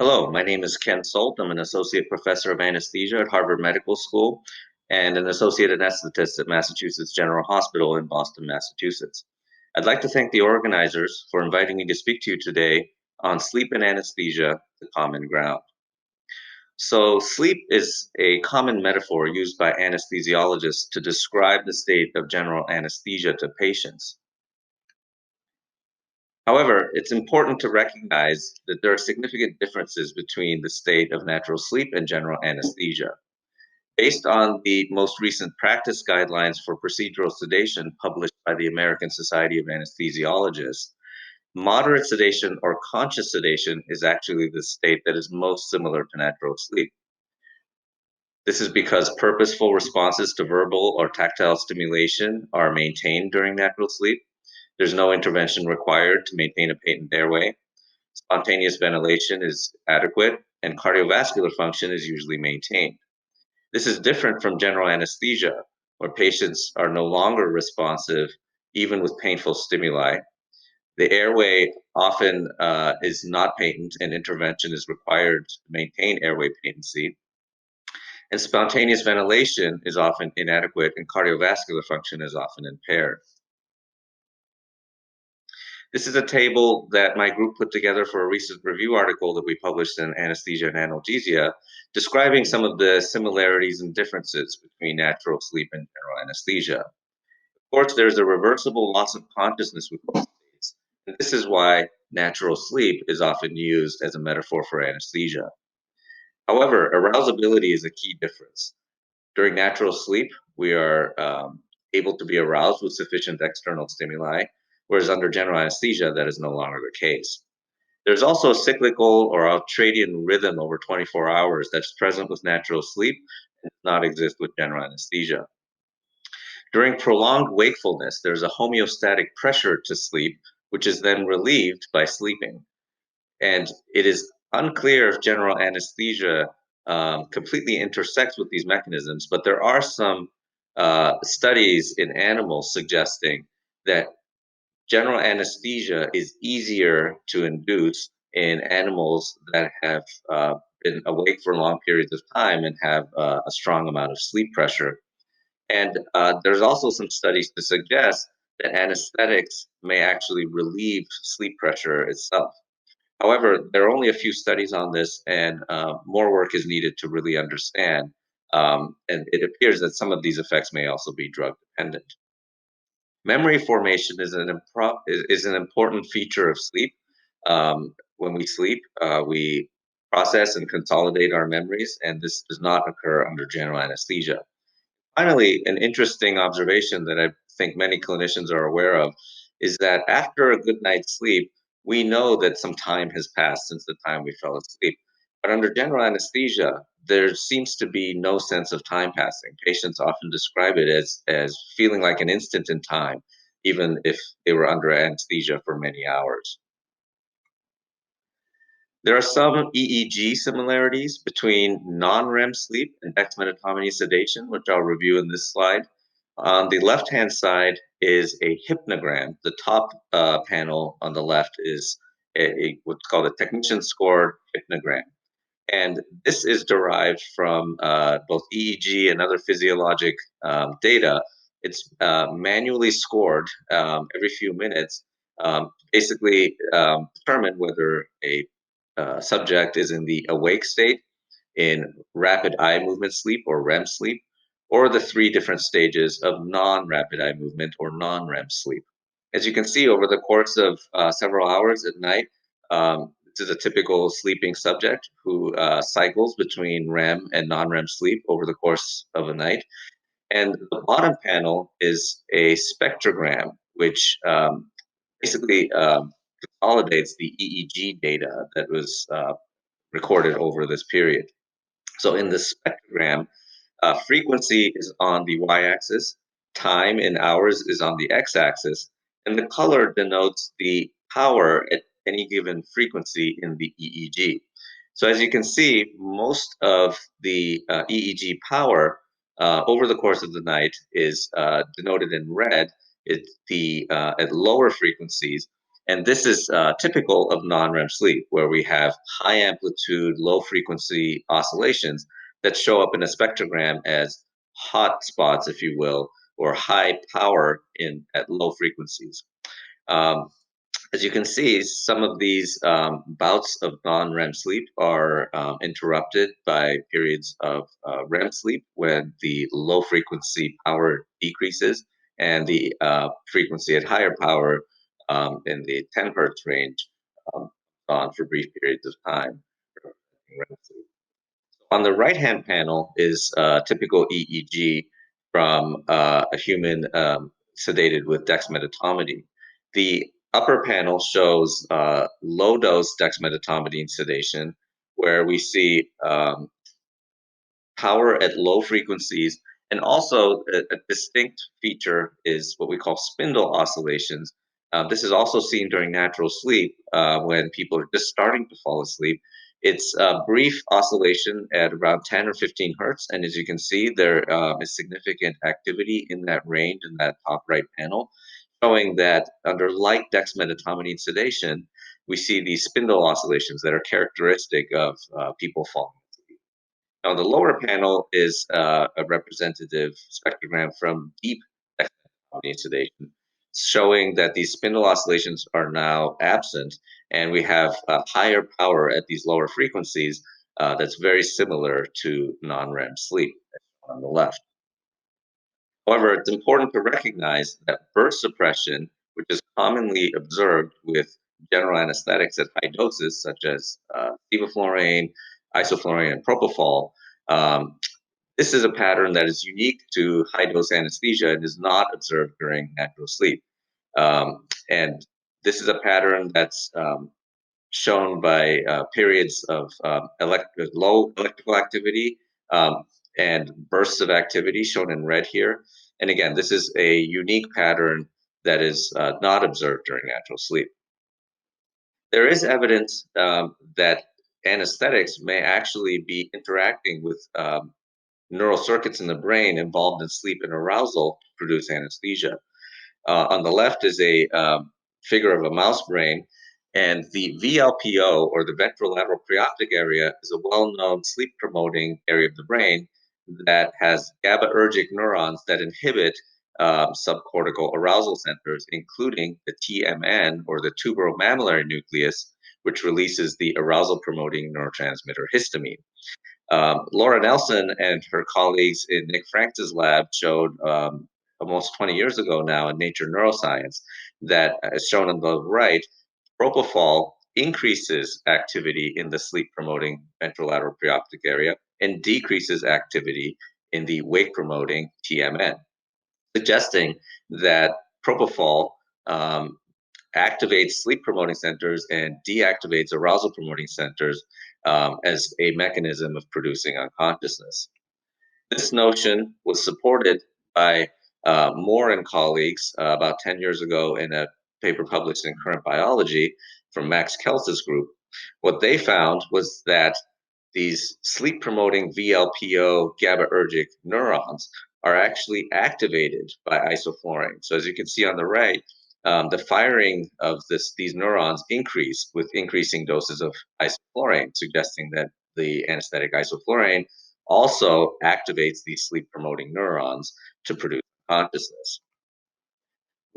Hello, my name is Ken Solt. I'm an associate professor of anesthesia at Harvard Medical School and an associate anesthetist at Massachusetts General Hospital in Boston, Massachusetts. I'd like to thank the organizers for inviting me to speak to you today on sleep and anesthesia, the common ground. So, sleep is a common metaphor used by anesthesiologists to describe the state of general anesthesia to patients. However, it's important to recognize that there are significant differences between the state of natural sleep and general anesthesia. Based on the most recent practice guidelines for procedural sedation published by the American Society of Anesthesiologists, moderate sedation or conscious sedation is actually the state that is most similar to natural sleep. This is because purposeful responses to verbal or tactile stimulation are maintained during natural sleep. There's no intervention required to maintain a patent airway. Spontaneous ventilation is adequate, and cardiovascular function is usually maintained. This is different from general anesthesia, where patients are no longer responsive even with painful stimuli. The airway often is not patent, and intervention is required to maintain airway patency. And spontaneous ventilation is often inadequate, and cardiovascular function is often impaired. This is a table that my group put together for a recent review article that we published in Anesthesia and Analgesia, describing some of the similarities and differences between natural sleep and general anesthesia. Of course, there's a reversible loss of consciousness with both states, and this is why natural sleep is often used as a metaphor for anesthesia. However, arousability is a key difference. During natural sleep, we are able to be aroused with sufficient external stimuli, whereas under general anesthesia, that is no longer the case. There's also a cyclical or ultradian rhythm over 24 hours that's present with natural sleep and does not exist with general anesthesia. During prolonged wakefulness, there's a homeostatic pressure to sleep, which is then relieved by sleeping. And it is unclear if general anesthesia completely intersects with these mechanisms, but there are some studies in animals suggesting that general anesthesia is easier to induce in animals that have been awake for long periods of time and have a strong amount of sleep pressure. And there's also some studies to suggest that anesthetics may actually relieve sleep pressure itself. However, there are only a few studies on this, and more work is needed to really understand. And it appears that some of these effects may also be drug dependent. Memory formation is an important feature of sleep. When we sleep, we process and consolidate our memories, and this does not occur under general anesthesia. Finally, an interesting observation that I think many clinicians are aware of is that after a good night's sleep, we know that some time has passed since the time we fell asleep. But under general anesthesia, there seems to be no sense of time passing. Patients often describe it as feeling like an instant in time, even if they were under anesthesia for many hours. There are some EEG similarities between non-REM sleep and dexmedetomidine sedation, which I'll review in this slide. On the left-hand side is a hypnogram. The top panel on the left is what's called a technician-scored hypnogram. And this is derived from both EEG and other physiologic data. It's manually scored every few minutes, basically determine whether a subject is in the awake state, in rapid eye movement sleep or REM sleep, or the three different stages of non-rapid eye movement or non-REM sleep. As you can see, over the course of several hours at night, this is a typical sleeping subject who cycles between REM and non-REM sleep over the course of a night. And the bottom panel is a spectrogram, which basically consolidates the EEG data that was recorded over this period. So in the spectrogram, frequency is on the y-axis, time in hours is on the x-axis, and the color denotes the power at any given frequency in the EEG. So as you can see, most of the EEG power over the course of the night is denoted in red at lower frequencies, And this is typical of non-REM sleep, where we have high amplitude, low frequency oscillations that show up in a spectrogram as hot spots, if you will, or high power in at low frequencies. Um, as you can see, some of these bouts of non-REM sleep are interrupted by periods of REM sleep when the low frequency power decreases and the frequency at higher power in the 10 hertz range um, on for brief periods of time. REM sleep. On the right-hand panel is a typical EEG from a human sedated with dexmedetomidine. The upper panel shows low-dose dexmedetomidine sedation, where we see power at low frequencies, and also a distinct feature is what we call spindle oscillations. This is also seen during natural sleep when people are just starting to fall asleep. It's a brief oscillation at around 10 or 15 hertz, and as you can see, there is significant activity in that range in that top right panel, showing that under light dexmedetomidine sedation, we see these spindle oscillations that are characteristic of people falling asleep. Now, the lower panel is a representative spectrogram from deep exercise sedation, showing that these spindle oscillations are now absent, and we have a higher power at these lower frequencies that's very similar to non-REM sleep on the left. However, it's important to recognize that burst suppression, which is commonly observed with general anesthetics at high doses, such as sevoflurane, isoflurane, and propofol, um, this is a pattern that is unique to high dose anesthesia and is not observed during natural sleep. And this is a pattern that's shown by periods of low electrical activity um, and bursts of activity shown in red here. And again, this is a unique pattern that is not observed during natural sleep. There is evidence that anesthetics may actually be interacting with neural circuits in the brain involved in sleep and arousal to produce anesthesia. On the left is a figure of a mouse brain, and the VLPO, or the ventrolateral preoptic area, is a well-known sleep-promoting area of the brain that has GABAergic neurons that inhibit subcortical arousal centers, including the TMN, or the tuberomammillary nucleus, which releases the arousal-promoting neurotransmitter histamine. Laura Nelson and her colleagues in Nick Franks' lab showed almost 20 years ago now in Nature Neuroscience that, as shown on the right, propofol increases activity in the sleep-promoting ventrolateral preoptic area and decreases activity in the wake-promoting TMN, suggesting that propofol activates sleep promoting centers and deactivates arousal promoting centers as a mechanism of producing unconsciousness. This notion was supported by Moore and colleagues about 10 years ago in a paper published in Current Biology from Max Kels's group. What they found was that these sleep promoting VLPO GABAergic neurons are actually activated by isoflurane. So as you can see on the right, the firing of these neurons increased with increasing doses of isoflurane, suggesting that the anesthetic isoflurane also activates these sleep promoting neurons to produce consciousness.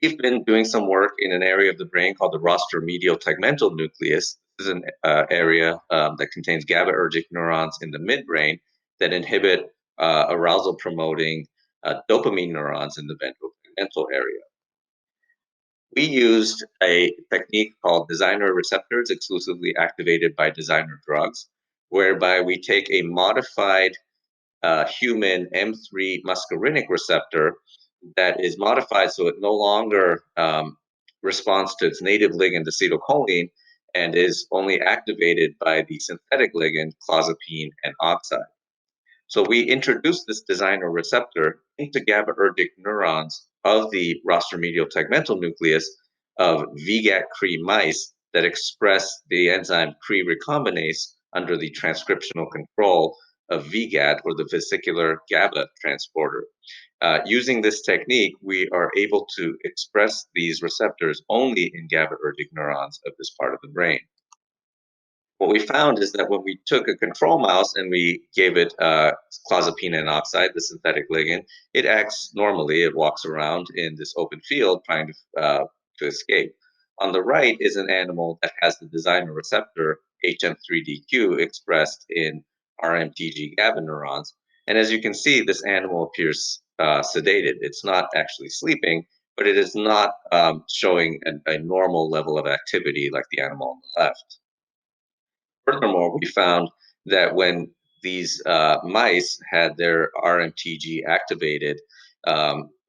We've been doing some work in an area of the brain called the rostromedial tegmental nucleus. This is an area that contains GABAergic neurons in the midbrain that inhibit arousal promoting dopamine neurons in the ventral tegmental area. We used a technique called designer receptors, exclusively activated by designer drugs, whereby we take a modified human M3 muscarinic receptor that is modified so it no longer responds to its native ligand acetylcholine and is only activated by the synthetic ligand clozapine and oxide. So we introduced this designer receptor into GABAergic neurons of the rostromedial tegmental nucleus of VGAT-Cre mice that express the enzyme Cre recombinase under the transcriptional control of VGAT, or the vesicular GABA transporter. Using this technique, we are able to express these receptors only in GABAergic neurons of this part of the brain. What we found is that when we took a control mouse and we gave it clozapine N oxide, the synthetic ligand, it acts normally. It walks around in this open field trying to escape. On the right is an animal that has the designer receptor HM3DQ expressed in RMTG GABA neurons. And as you can see, this animal appears sedated. It's not actually sleeping, but it is not showing a normal level of activity like the animal on the left. Furthermore, we found that when these mice had their RMTG activated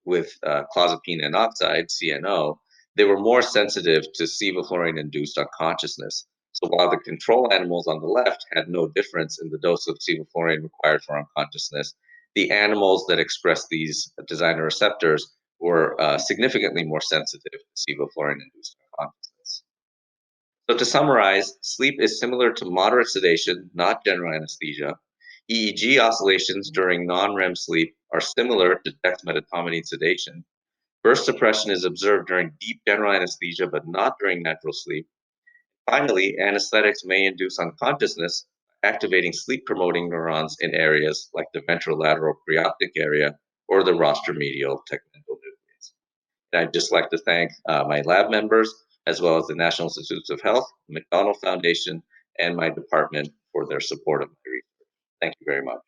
with clozapine N oxide, CNO, they were more sensitive to sevoflurane-induced unconsciousness. So while the control animals on the left had no difference in the dose of sevoflurane required for unconsciousness, the animals that expressed these designer receptors were significantly more sensitive to sevoflurane-induced unconsciousness. So to summarize, sleep is similar to moderate sedation, not general anesthesia. EEG oscillations during non-REM sleep are similar to dexmedetomidine sedation. Burst suppression is observed during deep general anesthesia, but not during natural sleep. Finally, anesthetics may induce unconsciousness, activating sleep-promoting neurons in areas like the ventrolateral preoptic area or the rostromedial tegmental nucleus. And I'd just like to thank my lab members, as well as the National Institutes of Health, the McDonald Foundation, and my department for their support of my research. Thank you very much.